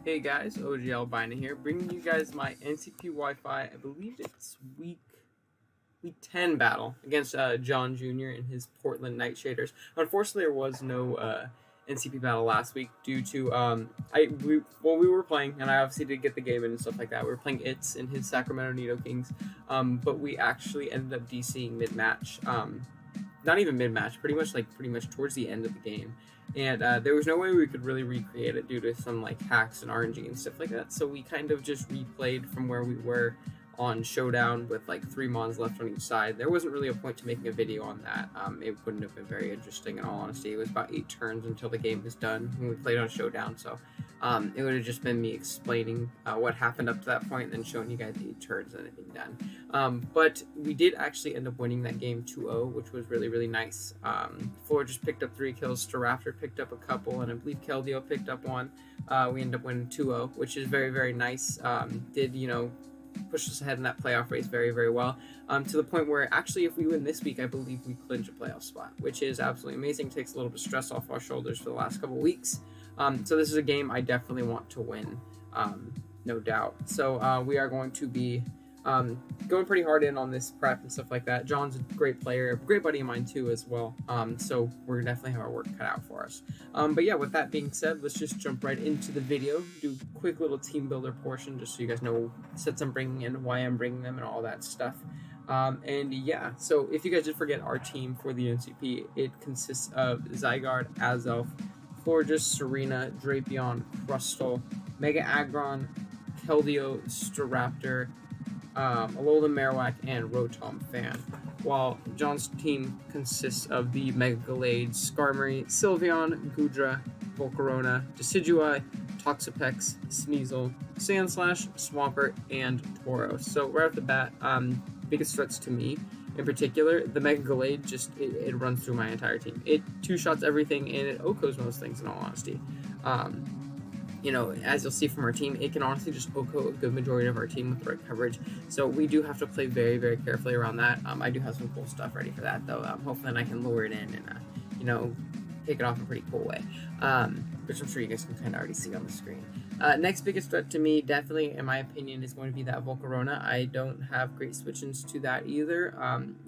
Hey guys, OGL Bina here, bringing you guys my NCP Wi-Fi. I believe it's week 10 battle against John Jr. and his Portland Nightshaders. Unfortunately, there was no NCP battle last week due to we were playing, and I obviously did get the game in and stuff like that. We were playing It's in his Sacramento Nido Kings, but we actually ended up DCing mid match. Not even mid match, pretty much towards the end of the game. And there was no way we could really recreate it due to some like hacks and RNG and stuff like that. So we kind of just replayed from where we were on Showdown with like 3 mons left on each side. There wasn't really a point to making a video on that. It wouldn't have been very interesting in all honesty. It was about 8 turns until the game was done when we played on Showdown. So it would have just been me explaining what happened up to that point and then showing you guys the 8 turns and it being done. But we did actually end up winning that game 2-0, which was really, really nice. Floral just picked up 3 kills, Staraptor picked up a couple, and I believe Keldeo picked up 1. We ended up winning 2-0, which is very, very nice. Pushed us ahead in that playoff race very, very well, to the point where actually if we win this week, I believe we clinch a playoff spot, which is absolutely amazing. Takes a little bit of stress off our shoulders for the last couple weeks. So this is a game I definitely want to win, no doubt. So we are going to be going pretty hard in on this prep and stuff like that. John's a great player, a great buddy of mine too as well. So we're definitely have our work cut out for us. But yeah, with that being said, let's just jump right into the video. Do a quick little team builder portion just so you guys know sets I'm bringing in, why I'm bringing them, and all that stuff. And yeah, so if you guys did forget our team for the NCP, it consists of Zygarde, Azelf, Florges, Serena, Drapion, Crustle, Mega Aggron, Keldeo, Staraptor, Alolan Marowak, and Rotom Fan, while John's team consists of the Mega Gallade, Skarmory, Sylveon, Goodra, Volcarona, Decidueye, Toxapex, Sneasel, Sandslash, Swampert, and Tauros. So right off the bat, biggest threats to me in particular, the Mega Gallade just it runs through my entire team. It 2-shots everything and it OHKOs most things in all honesty. As you'll see from our team, it can honestly just OHKO a good majority of our team with the right coverage. So we do have to play very, very carefully around that. I do have some cool stuff ready for that, though. Hopefully I can lure it in and, take it off in a pretty cool way, which I'm sure you guys can kind of already see on the screen. Next biggest threat to me, definitely, in my opinion, is going to be that Volcarona. I don't have great switch-ins to that either,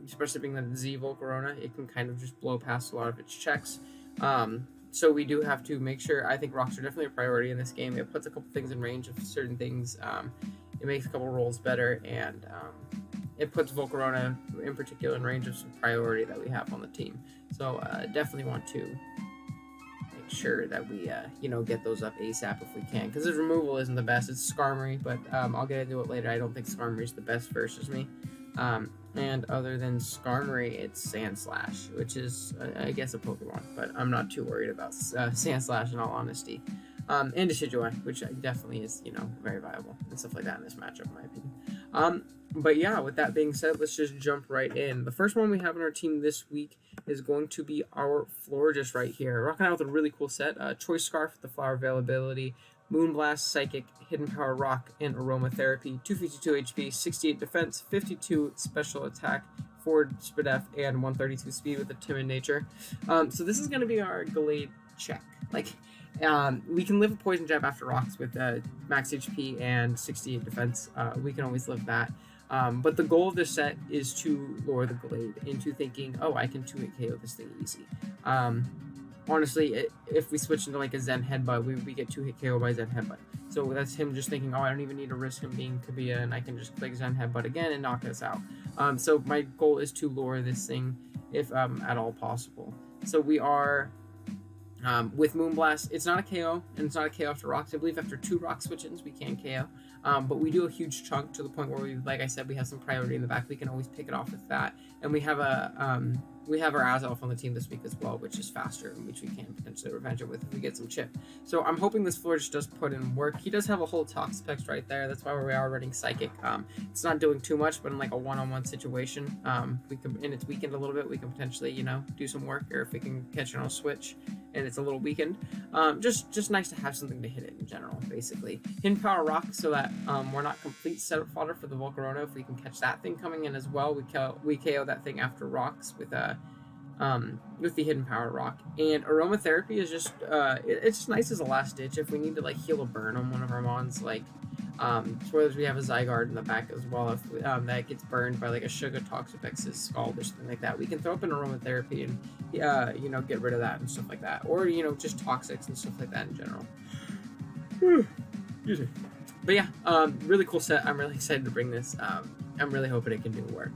especially being that Z Volcarona. It can kind of just blow past a lot of its checks. So we do have to make sure. I think rocks are definitely a priority in this game. It puts a couple things in range of certain things. It makes a couple rolls better, and it puts Volcarona in particular in range of some priority that we have on the team. So definitely want to make sure that we get those up ASAP if we can, because his removal isn't the best. It's Skarmory, but I'll get into it later. I don't think Skarmory is the best versus me. And other than Skarmory, it's Sandslash, which is, I guess, a Pokemon, but I'm not too worried about Sandslash in all honesty. And Decidueye, which definitely is, very viable and stuff like that in this matchup, in my opinion. But yeah, with that being said, let's just jump right in. The first one we have on our team this week is going to be our Florges right here. Rocking out with a really cool set. Choice Scarf with the flower availability, Moonblast, Psychic, Hidden Power Rock, and Aromatherapy. 252 HP, 68 defense, 52 special attack, 4 Spadef, and 132 speed with a timid nature. So this is going to be our Gallade check. We can live a Poison Jab after rocks with max HP and 68 defense. We can always live that. But the goal of this set is to lure the Gallade into thinking, oh, I can 2-hit KO this thing easy. Honestly, if we switch into like a Zen Headbutt, we get 2-hit KO by Zen Headbutt. So that's him just thinking, oh, I don't even need to risk him being Kabia, and I can just click Zen Headbutt again and knock us out. So my goal is to lure this thing if at all possible. So we are with Moonblast. It's not a KO, and it's not a KO after rocks. I believe after 2 rock switch-ins, we can KO. But we do a huge chunk to the point where like I said, we have some priority in the back. We can always pick it off with that. And we have our Azelf on the team this week as well, which is faster, which we can potentially revenge it with if we get some chip. So I'm hoping this Florges does put in work. He does have a whole Toxapex right there. That's why we are running Psychic. It's not doing too much, but in like a one-on-one situation, we can, and it's weakened a little bit, we can potentially, do some work, or if we can catch it on a switch and it's a little weakened. Just nice to have something to hit it in general, basically. Hidden Power Rock, so that we're not complete setup fodder for the Volcarona. If we can catch that thing coming in as well, we KO that thing after rocks with with the hidden power rock. And aromatherapy is just it's just nice as a last ditch if we need to like heal a burn on one of our mons, like spoilers, we have a Zygarde in the back as well. If that gets burned by like a Sugar Toxapex's scald or something like that, we can throw up an aromatherapy and get rid of that and stuff like that, or just toxics and stuff like that in general. Excuse me. But yeah, really cool set. I'm really excited to bring this. I'm really hoping it can do work.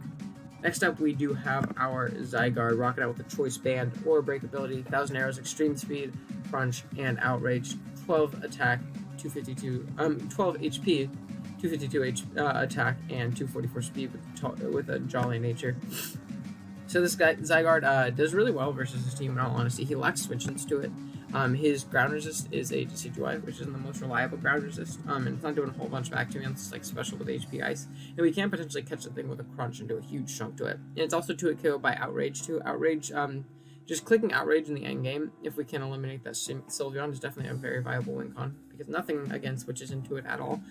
Next up, we do have our Zygarde rocking out with a choice band or breakability, 1,000 arrows, extreme speed, crunch, and outrage, 12 attack, 12 HP, 252 attack, and 244 speed with a jolly nature. So this guy Zygarde does really well versus his team. In all honesty, he lacks switch-ins to it. His ground resist is a Decidueye, which is the most reliable ground resist, and it's not doing a whole bunch back to me. It's like special with HP Ice, and we can potentially catch the thing with a crunch and do a huge chunk to it. And it's also 2-hit KO by Outrage too. Outrage, just clicking Outrage in the end game, if we can eliminate that Sylveon, is definitely a very viable win con, because nothing again switches into it at all.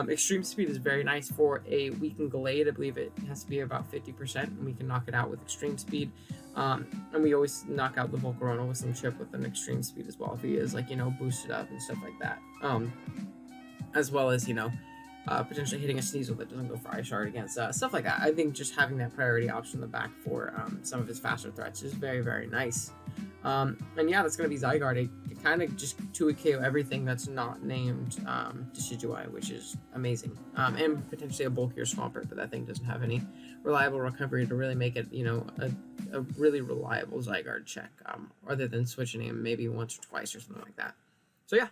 Extreme Speed is very nice for a weakened Gallade. I believe it has to be about 50%, and we can knock it out with Extreme Speed. And we always knock out the Volcarona with some chip with an Extreme Speed as well, if he is like boosted up and stuff like that. As well as potentially hitting a Sneasel that doesn't go for Ice Shard against stuff like that. I think just having that priority option in the back for some of his faster threats is very, very nice. And yeah, that's going to be Zygarde. It kind of just 2-hit KO everything that's not named Decidueye, which is amazing. And potentially a bulkier Swampert, but that thing doesn't have any reliable recovery to really make it, a really reliable Zygarde check, other than switching him maybe once or twice or something like that. So yeah.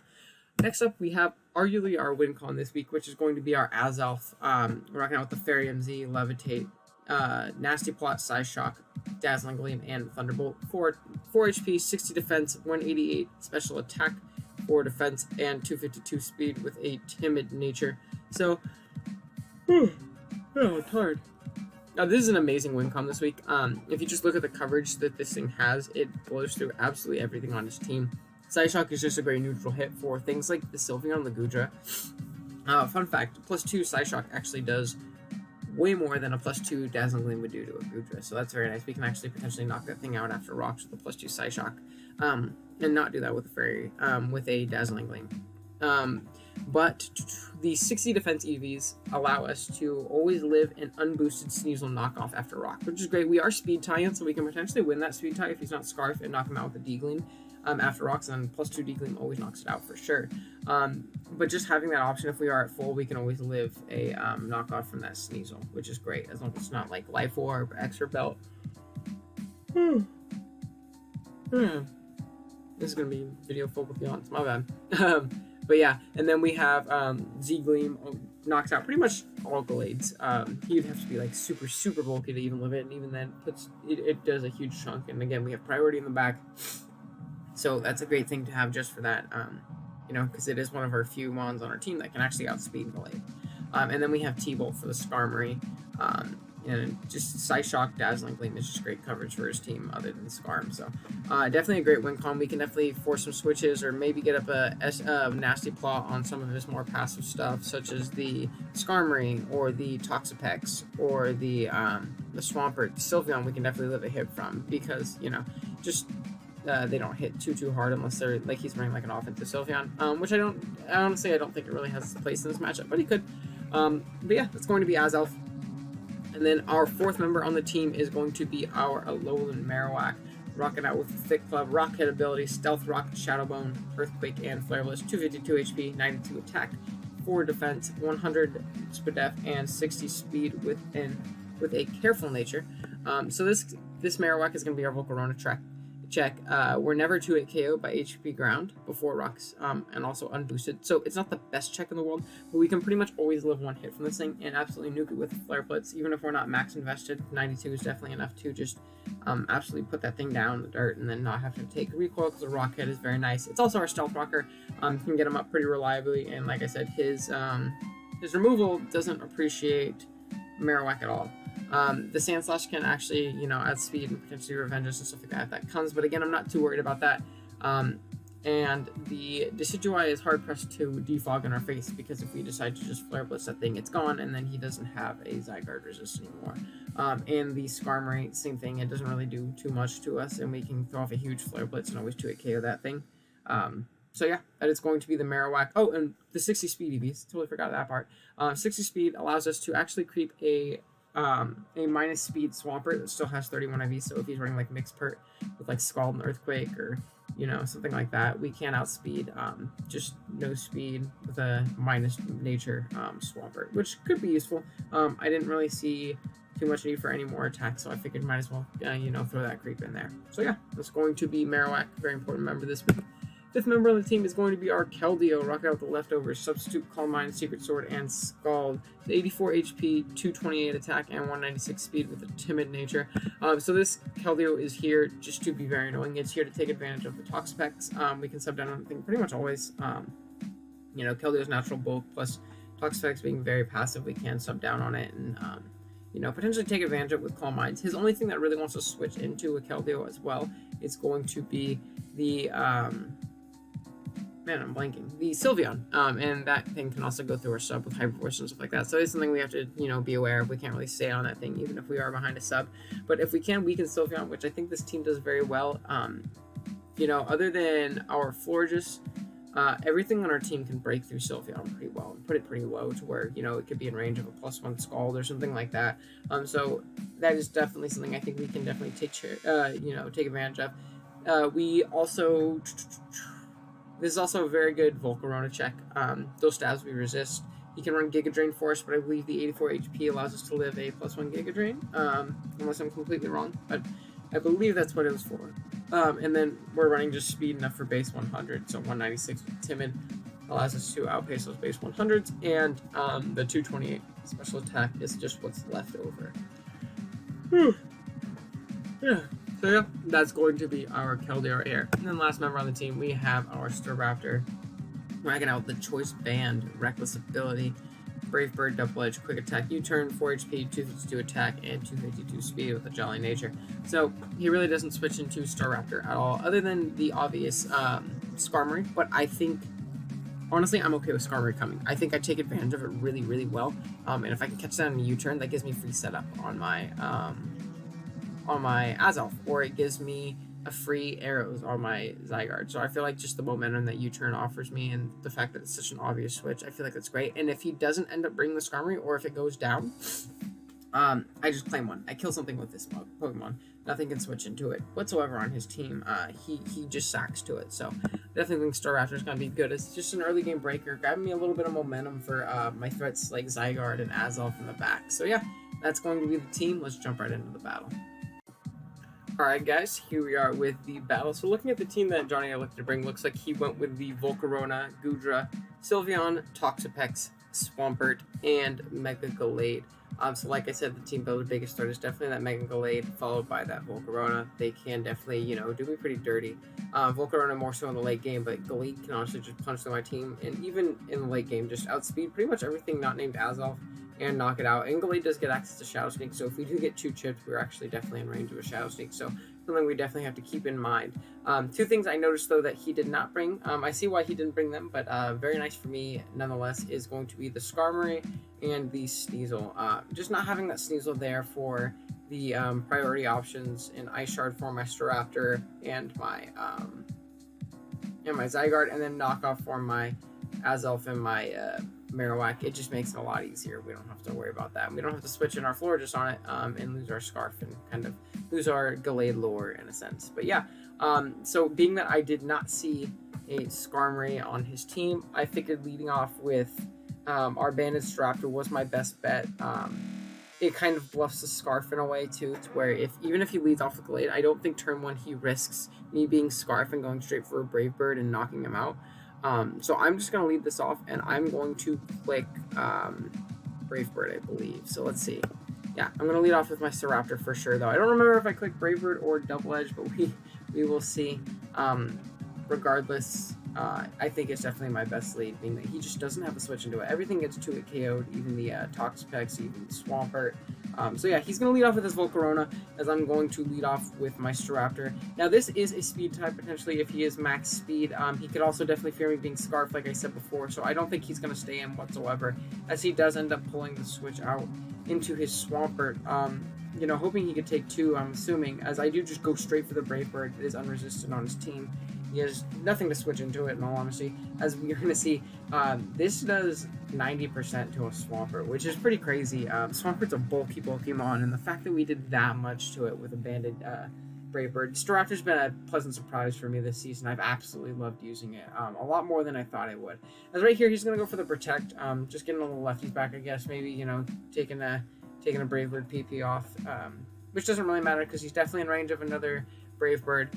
Next up, we have arguably our win con this week, which is going to be our Azelf. Rocking out with the Fairy MZ, Levitate, Nasty Plot, Size Shock, Dazzling Gleam, and Thunderbolt. 4 HP, 60 defense, 188 special attack, 4 defense, and 252 speed with a timid nature. So, it's hard. Now, this is an amazing win con this week. If you just look at the coverage that this thing has, it blows through absolutely everything on his team. Psyshock is just a great neutral hit for things like the Sylveon and the Goodra. Fun fact, +2 Psyshock actually does way more than a +2 Dazzling Gleam would do to a Goodra, so that's very nice. We can actually potentially knock that thing out after rocks with a +2 Psyshock, and not do that with a Fairy, with a Dazzling Gleam. But the 60 defense EVs allow us to always live an unboosted Sneasel knockoff after rock, which is great. We are speed tie-in, so we can potentially win that speed tie if he's not Scarf and knock him out with a D-Gleam. After rocks, and +2 D-Gleam always knocks it out for sure. But just having that option, if we are at full, we can always live a knockoff from that Sneasel, which is great, as long as it's not like Life Orb, Extra Belt. This is going to be video full with yawns, my bad. But yeah, and then we have Z-Gleam knocks out pretty much all Gallades. He'd have to be like super, super bulky to even live it, and even then it does a huge chunk. And again, we have priority in the back. So that's a great thing to have just for that, because it is one of our few mons on our team that can actually outspeed Gallade. And then we have T-Bolt for the Skarmory, and just Psyshock, Dazzling Gleam is just great coverage for his team other than Skarm. So definitely a great win con. We can definitely force some switches or maybe get up a Nasty Plot on some of his more passive stuff, such as the Skarmory or the Toxapex or the Swampert. Sylveon we can definitely live a hit from, because, they don't hit too hard unless they're like he's running like an offensive Sylveon, which I honestly don't think it really has a place in this matchup, but he could. But yeah, it's going to be Azelf. And then our fourth member on the team is going to be our Alolan Marowak, rocking out with Thick Club, Rock Hit ability, Stealth Rock, Shadow Bone, Earthquake, and Flareless. 252 HP, 92 attack, 4 defense, 100 Spadef, and 60 speed with a careful nature. So this Marowak is going to be our Volcarona check. We're never 2-hit KO by HP ground before rocks, and also unboosted. So it's not the best check in the world, but we can pretty much always live one hit from this thing and absolutely nuke it with Flare Blitz. Even if we're not max invested, 92 is definitely enough to just absolutely put that thing down in the dirt and then not have to take recoil, because the rock hit is very nice. It's also our stealth rocker. Can get him up pretty reliably, and like I said, his removal doesn't appreciate Marowak at all. The Sand Slash can actually, add speed and potentially revenge us and stuff like that if that comes, but again, I'm not too worried about that. and the Decidueye is hard pressed to defog in our face, because if we decide to just Flare Blitz that thing, it's gone, and then he doesn't have a Zygarde resist anymore. And the Skarmory, same thing, it doesn't really do too much to us, and we can throw off a huge Flare Blitz and always 2-hit KO that thing. So yeah, that is going to be the Marowak. Oh, and the 60 speed EVs, totally forgot that part. 60 speed allows us to actually creep a minus speed Swampert that still has 31 IV, so if he's running like Mixed Pert with like Scald and Earthquake, or something like that, we can outspeed just no speed with a minus nature Swampert, which could be useful. I didn't really see too much need for any more attacks, so I figured might as well throw that creep in there. So yeah, that's going to be Marowak, very important member this week. Fifth member of the team is going to be our Keldeo, rocking out the leftovers, Substitute, Calm Mind, Secret Sword, and Scald. 84 HP, 228 attack, and 196 speed with a timid nature. So this Keldeo is here just to be very annoying. It's here to take advantage of the Toxapex. We can sub down on the thing pretty much always. Keldeo's natural bulk plus Toxapex being very passive, we can sub down on it and potentially take advantage of it with Calm Minds. His only thing that really wants to switch into a Keldeo as well is going to be the I'm blanking. The Sylveon, and that thing can also go through our sub with Hyper Force and stuff like that. So it's something we have to, be aware of. We can't really stay on that thing, even if we are behind a sub. But if we can weaken Sylveon, which I think this team does very well, other than our Florges, everything on our team can break through Sylveon pretty well and put it pretty low to where, it could be in range of a +1 Scald or something like that. So that is definitely something I think we can definitely take advantage of. We also... This is also a very good Volcarona check. Those stabs we resist. He can run Giga Drain for us, but I believe the 84 HP allows us to live a +1 Giga Drain, unless I'm completely wrong, but I believe that's what it was for. And then we're running just speed enough for base 100, so 196 with Timid allows us to outpace those base 100s, and the 228 special attack is just what's left over. Yeah. So yeah, that's going to be our Keldeo Air. And then last member on the team, we have our Staraptor, racking out the Choice Band, Reckless Ability, Brave Bird, Double Edge, Quick Attack, U-Turn, 4 HP, 252 attack, and 252 speed with a Jolly Nature. So he really doesn't switch into Staraptor at all, other than the obvious Skarmory. But I think, honestly, I'm okay with Skarmory coming. I think I take advantage of it really, really well. And if I can catch that on a U-turn, that gives me free setup on my Azelf, or it gives me a free arrows on my Zygarde. So I feel like just the momentum that U-turn offers me, and the fact that it's such an obvious switch, I feel like that's great. And if he doesn't end up bringing the Skarmory, or if it goes down, I just claim one. I kill something with this Pokemon. Nothing can switch into it whatsoever on his team. He just sacks to it. So definitely think Staraptor is going to be good. It's just an early game breaker, grabbing me a little bit of momentum for my threats like Zygarde and Azelf in the back. So yeah, that's going to be the team. Let's jump right into the battle. Alright guys, here we are with the battle. So looking at the team that Johnny elected to bring, looks like he went with the Volcarona, Goodra, Sylveon, Toxapex, Swampert, and Mega Gallade. So like I said, the team builder biggest threat is definitely that Mega Gallade, followed by that Volcarona. They can definitely, do me pretty dirty. Volcarona more so in the late game, but Gallade can honestly just punch through my team, and even in the late game, just outspeed pretty much everything not named Azelf and knock it out. And Gallade does get access to Shadow Sneak, so if we do get 2 chips, we're actually definitely in range of a Shadow Sneak, so something we definitely have to keep in mind. 2 things I noticed, though, that he did not bring. I see why he didn't bring them, but very nice for me, nonetheless, is going to be the Skarmory and the Sneasel. Just not having that Sneasel there for the priority options in Ice Shard for my Staraptor and my Zygarde, and then knockoff for my Azelf and my Marowak. It just makes it a lot easier. We don't have to worry about that. We don't have to switch in our Florges on it and lose our Scarf and kind of lose our Gallade lore in a sense. But yeah, so being that I did not see a Skarmory on his team, I figured leading off with our Banded Staraptor was my best bet. It kind of bluffs the Scarf in a way too, to where even if he leads off with Gallade, I don't think turn 1 he risks me being Scarf and going straight for a Brave Bird and knocking him out. So I'm just going to lead this off, and I'm going to click Brave Bird, I believe. So let's see. Yeah, I'm going to lead off with my Staraptor for sure, though. I don't remember if I clicked Brave Bird or Double Edge, but we will see. Regardless, I think it's definitely my best lead, being that he just doesn't have a switch into it. Everything gets 2-hit KO'd, even the Toxapex, even the Swampert. So yeah, he's going to lead off with his Volcarona, as I'm going to lead off with my Staraptor. Now this is a speed type, potentially, if he is max speed. He could also definitely fear me being Scarfed, like I said before, so I don't think he's going to stay in whatsoever, as he does end up pulling the switch out into his Swampert. You know, hoping he could take 2, I'm assuming, as I do just go straight for the Brave Bird. It is unresisted on his team. He has nothing to switch into it, in all honesty. As we're going to see, this does 90% to a Swampert, which is pretty crazy. Swampert's a bulky Pokemon, and the fact that we did that much to it with a banded Brave Bird. Staraptor's been a pleasant surprise for me this season. I've absolutely loved using it, a lot more than I thought I would. As right here, he's going to go for the Protect, just getting a little lefties back, I guess. Maybe, you know, taking a Brave Bird PP off, which doesn't really matter because he's definitely in range of another Brave Bird.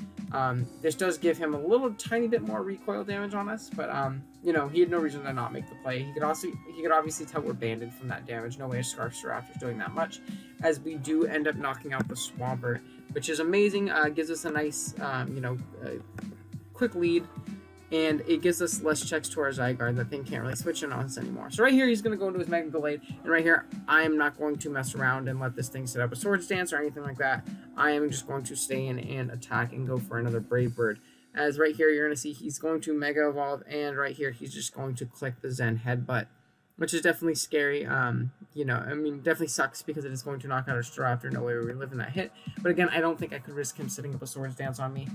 This does give him a little tiny bit more recoil damage on us, but you know, he had no reason to not make the play. He could obviously tell we're banded from that damage. No way a Scarf Staraptor's doing that much, as we do end up knocking out the Swampert, which is amazing. Gives us a nice you know, quick lead, and it gives us less checks to our Zygarde. That thing can't really switch in on us anymore. So right here, he's going to go into his Mega Gallade, and right here, I am not going to mess around and let this thing set up a Swords Dance or anything like that. I am just going to stay in and attack and go for another Brave Bird. As right here, you're going to see he's going to Mega Evolve, and right here, he's just going to click the Zen Headbutt, which is definitely scary. You know, I mean, definitely sucks because it is going to knock out our Staraptor. No way we're reliving that hit. But again, I don't think I could risk him setting up a Swords Dance on me.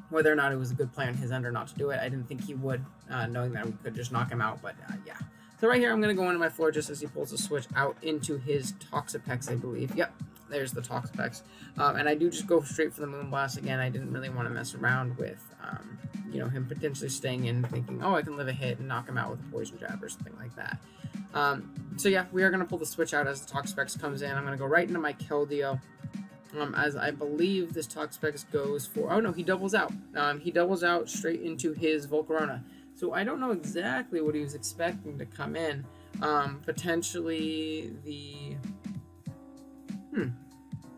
Whether or not it was a good play on his end or not to do it, I didn't think he would, knowing that we could just knock him out, but yeah. So right here, I'm going to go into my floor just as he pulls the switch out into his Toxapex, I believe. Yep, there's the Toxapex. And I do just go straight for the Moonblast again. I didn't really want to mess around with, you know, him potentially staying in, thinking, oh, I can live a hit and knock him out with a Poison Jab or something like that. So yeah, we are going to pull the switch out as the Toxapex comes in. I'm going to go right into my Keldeo. As I believe this Toxapex goes for... Oh, no, he doubles out. He doubles out straight into his Volcarona. So I don't know exactly what he was expecting to come in. Potentially the...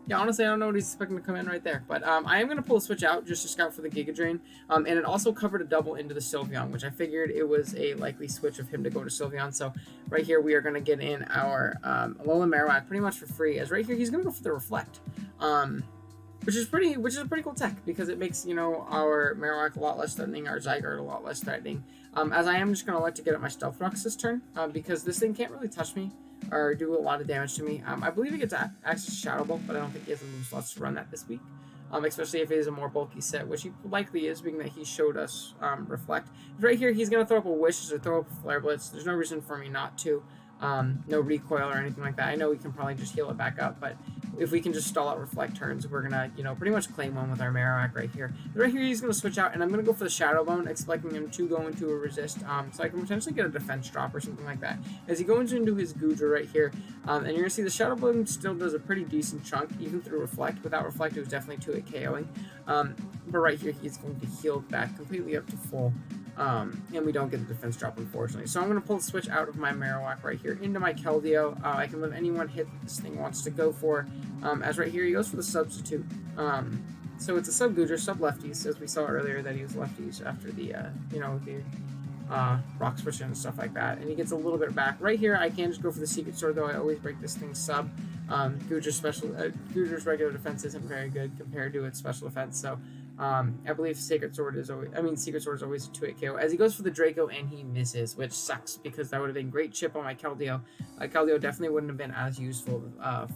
Yeah, honestly, I don't know what he's expecting to come in right there. But I am going to pull a switch out just to scout for the Giga Drain. And it also covered a double into the Sylveon, which I figured it was a likely switch of him to go to Sylveon. So right here, we are going to get in our Alolan Marowak pretty much for free. As right here, he's going to go for the Reflect. Which is a pretty cool tech, because it makes, you know, our Marowak a lot less threatening, our Zygarde a lot less threatening. As I am just going to like to get at my Stealth Rocks this turn, because this thing can't really touch me or do a lot of damage to me. I believe he gets access to Shadow Ball, but I don't think he has the move slots to run that this week. Especially if it is a more bulky set, which he likely is, being that he showed us Reflect. Right here, he's going to throw up a Wish or throw up a Flare Blitz. There's no reason for me not to. No recoil or anything like that. I know we can probably just heal it back up, but if we can just stall out Reflect turns, we're gonna, you know, pretty much claim one with our Marowak right here. But right here, he's gonna switch out, and I'm gonna go for the Shadow Bone, expecting him to go into a Resist, so I can potentially get a Defense drop or something like that. As he goes into his Goodra right here, and you're gonna see the Shadow Bone still does a pretty decent chunk, even through Reflect. Without Reflect, it was definitely 2-hit KOing. But right here, he's going to heal back completely up to full. And we don't get the defense drop, unfortunately. So I'm going to pull the switch out of my Marowak right here into my Keldeo. I can let anyone hit that this thing wants to go for. As right here, he goes for the Substitute. So it's a Sub-Goodra, Sub-Lefties, as we saw earlier that he was Lefties after the, you know, the Rock Switch and stuff like that. And he gets a little bit back. Right here, I can just go for the Secret Sword, though I always break this thing Sub. Goodra's regular defense isn't very good compared to its special defense, so I believe Secret Sword is always a 2-hit KO. As he goes for the Draco and he misses, which sucks because that would have been great chip on my Keldeo. Keldeo definitely wouldn't have been as useful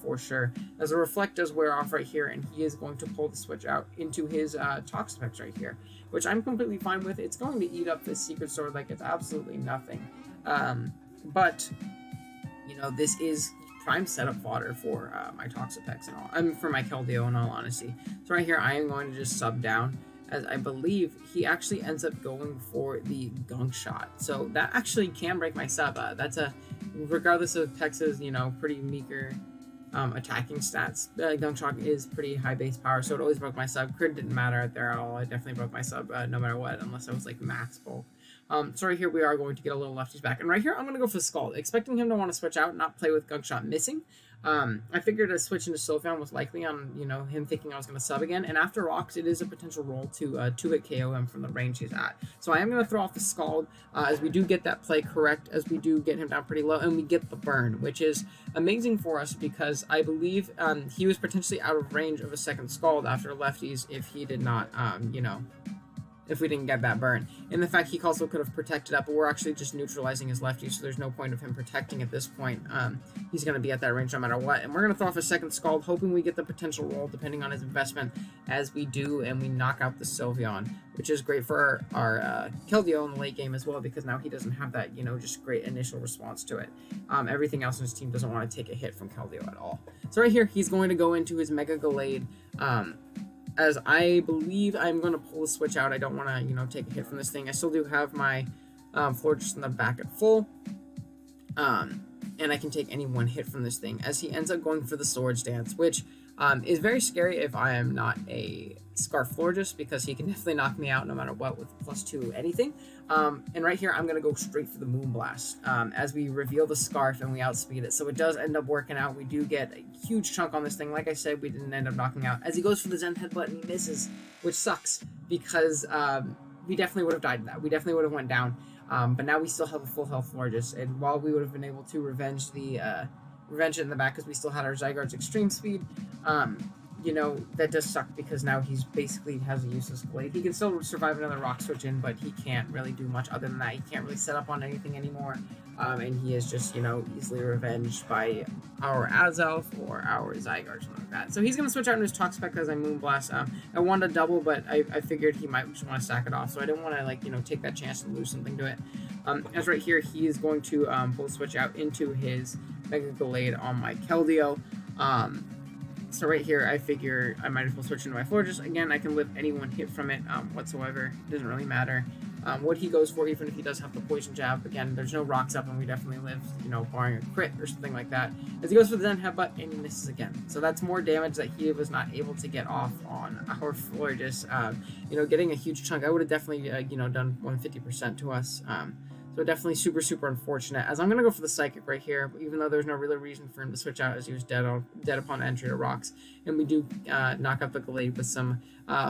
for sure. As a Reflect does wear off right here, and he is going to pull the switch out into his Toxapex right here, which I'm completely fine with. It's going to eat up this Secret Sword like it's absolutely nothing. But you know, this is prime setup fodder for my Toxapex and all. For my Keldeo, in all honesty. So right here, I am going to just sub down, as I believe he actually ends up going for the Gunk Shot. So that actually can break my sub. That's regardless of Pex's, you know, pretty meager attacking stats. Gunk Shot is pretty high base power, so it always broke my sub. Crit didn't matter there at all. I definitely broke my sub no matter what, unless I was like max bulk. So right here, we are going to get a little lefties back. And right here, I'm going to go for Scald, expecting him to want to switch out and not play with Gunk Shot missing. I figured a switch into Sylveon was likely on, him thinking I was going to sub again. And after Rocks, it is a potential roll to 2-hit KO him from the range he's at. So I am going to throw off the Scald as we do get that play correct, as we do get him down pretty low, and we get the burn, which is amazing for us because I believe he was potentially out of range of a second Scald after lefties if he did not, if we didn't get that burn. And the fact he also could have protected up, but we're actually just neutralizing his lefty, so there's no point of him protecting at this point. He's going to be at that range no matter what. And we're going to throw off a second Scald, hoping we get the potential roll depending on his investment, as we do, and we knock out the Sylveon, which is great for our Keldeo in the late game as well, because now he doesn't have that, just great initial response to it. Everything else in his team doesn't want to take a hit from Keldeo at all. So right here, he's going to go into his Mega Gallade, as I believe I'm going to pull the switch out. I don't want to, take a hit from this thing. I still do have my floor just in the back at full. And I can take any one hit from this thing, as he ends up going for the Swords Dance, which is very scary if I am not a Scarf Florist, because he can definitely knock me out no matter what with +2 anything. And right here, I'm going to go straight for the Moonblast as we reveal the Scarf and we outspeed it. So it does end up working out. We do get a huge chunk on this thing. Like I said, we didn't end up knocking out. As he goes for the Zen Headbutt and he misses, which sucks because we definitely would have died in that. We definitely would have went down. But now we still have a full health Florist, and while we would have been able to revenge it in the back because we still had our Zygarde's extreme speed, that does suck because now he's basically has a useless Glade. He can still survive another Rock Switch in, but he can't really do much other than that. He can't really set up on anything anymore, and he is just, easily revenged by our Azelf or our Zygarde, something like that. So he's going to switch out into his Toxapex as I Moonblast. I wanted to double, but I figured he might just want to sack it off, so I didn't want to, take that chance and lose something to it. As right here, he is going to pull switch out into his Mega Gallade on my Keldeo. So right here, I figure I might as well switch into my Florist. Again, I can live any one hit from it whatsoever. It doesn't really matter what he goes for, even if he does have the Poison Jab. Again, there's no rocks up and we definitely live, barring a crit or something like that. As he goes for the Zen Headbutt and he misses again. So that's more damage that he was not able to get off on our Florist. Getting a huge chunk. I would have definitely, done 150% to us. So definitely super, super unfortunate, as I'm going to go for the Psychic right here, even though there's no real reason for him to switch out, as he was dead upon entry to Rocks. And we do knock out the Gallade with some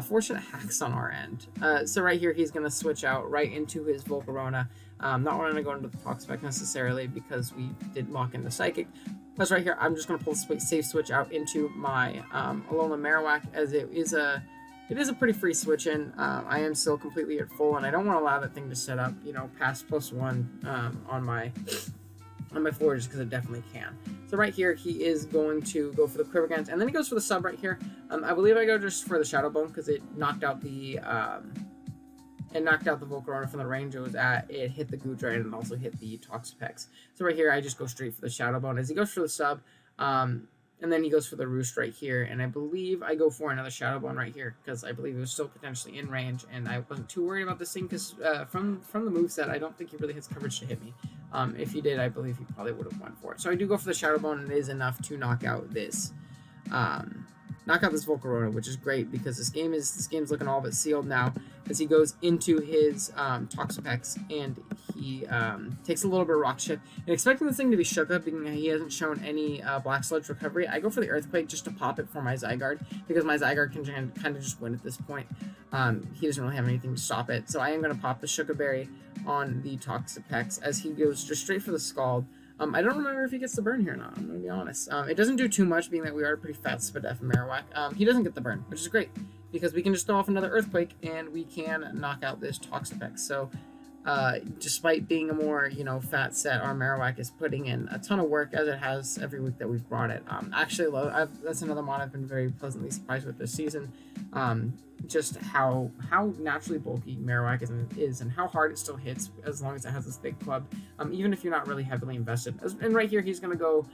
fortunate hacks on our end. So right here, he's going to switch out right into his Volcarona. Not wanting to go into the Toxapex necessarily because we did lock in the Psychic. Plus right here, I'm just going to pull the safe switch out into my Alola Marowak, as it is a pretty free switch in. I am still completely at full, and I don't want to allow that thing to set up, past +1 on my floor, just because it definitely can. So right here, he is going to go for the Quivergans, and then he goes for the sub right here. I believe I go just for the Shadow Bone because it knocked out the Volcarona from the range it was at. It hit the Goodra and it also hit the Toxapex. So right here, I just go straight for the Shadow Bone as he goes for the sub. And then he goes for the Roost right here, and I believe I go for another Shadow Bone right here because I believe it was still potentially in range, and I wasn't too worried about this thing because from the moveset, I don't think he really has coverage to hit me. If he did, I believe he probably would have won for it. So I do go for the Shadow Bone, and it is enough to knock out this Volcarona, which is great because this game's looking all but sealed now as he goes into his Toxapex and he takes a little bit of Rock Chip. And expecting this thing to be shook up, being he hasn't shown any Black Sludge recovery, I go for the Earthquake just to pop it for my Zygarde because my Zygarde can kind of just win at this point. He doesn't really have anything to stop it, so I am going to pop the Sugar Berry on the Toxapex as he goes just straight for the Scald. I don't remember if he gets the burn here or not, I'm going to be honest. It doesn't do too much, being that we are a pretty fat Spadef and Marowak. He doesn't get the burn, which is great, because we can just throw off another Earthquake, and we can knock out this Toxapex. So, despite being a more, fat set, our Marowak is putting in a ton of work, as it has every week that we've brought it. Actually, that's another mod I've been very pleasantly surprised with this season. Just how naturally bulky Marowak is and how hard it still hits as long as it has this big club, even if you're not really heavily invested. And right here, he's going to go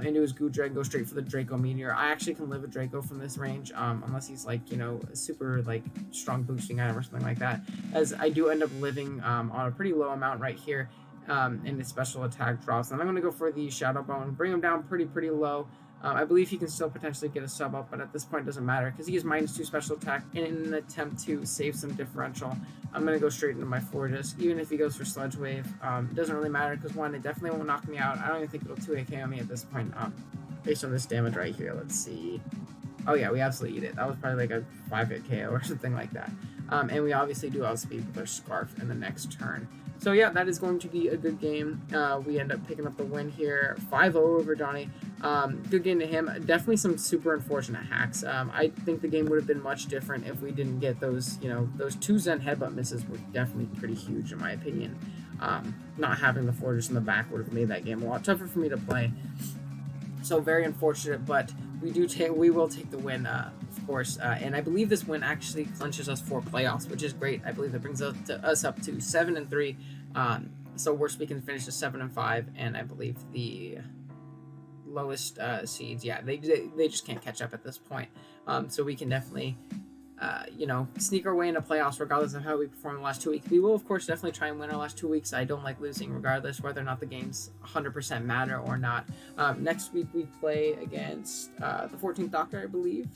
into his Goodra and go straight for the Draco Meteor. I actually can live a Draco from this range, unless he's like, a super like strong boosting item or something like that, as I do end up living on a pretty low amount right here in his special attack drops. And I'm going to go for the Shadow Bone, bring him down pretty low. I believe he can still potentially get a sub up, but at this point it doesn't matter because he has -2 special attack in an attempt to save some differential. I'm going to go straight into my Florist. Even if he goes for Sludge Wave, it doesn't really matter because, one, it definitely won't knock me out. I don't even think it'll 2-hit KO me at this point. based on this damage right here. Let's see. Oh yeah, we absolutely eat it. That was probably like a 5-hit KO or something like that. And we obviously do outspeed with our Scarf in the next turn. So yeah, that is going to be a good game. We end up picking up the win here, 5-0 over Johnny. Good game to him. Definitely some super unfortunate hacks. I think the game would have been much different if we didn't get those, those 2 Zen headbutt misses were definitely pretty huge in my opinion. Not having the Fortress in the back would have made that game a lot tougher for me to play. So very unfortunate, but we will take the win, of course. And I believe this win actually clinches us for playoffs, which is great. I believe that brings us up to 7-3. So worst we can finish is 7-5, and I believe the lowest seeds, yeah, they just can't catch up at this point. So we can definitely sneak our way into playoffs regardless of how we perform the last 2 weeks. We will, of course, definitely try and win our last 2 weeks. I don't like losing regardless whether or not the games 100% matter or not. Next week we play against the 14th Doctor, I believe,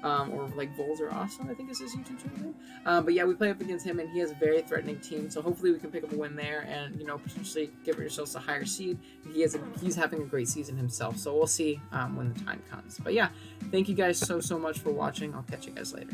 or like Vols or Austin, I think is his YouTube channel name. But yeah, we play up against him, and he has a very threatening team, so hopefully we can pick up a win there and, potentially give ourselves a higher seed. He's having a great season himself, so we'll see when the time comes. But yeah, thank you guys so much for watching. I'll catch you guys later.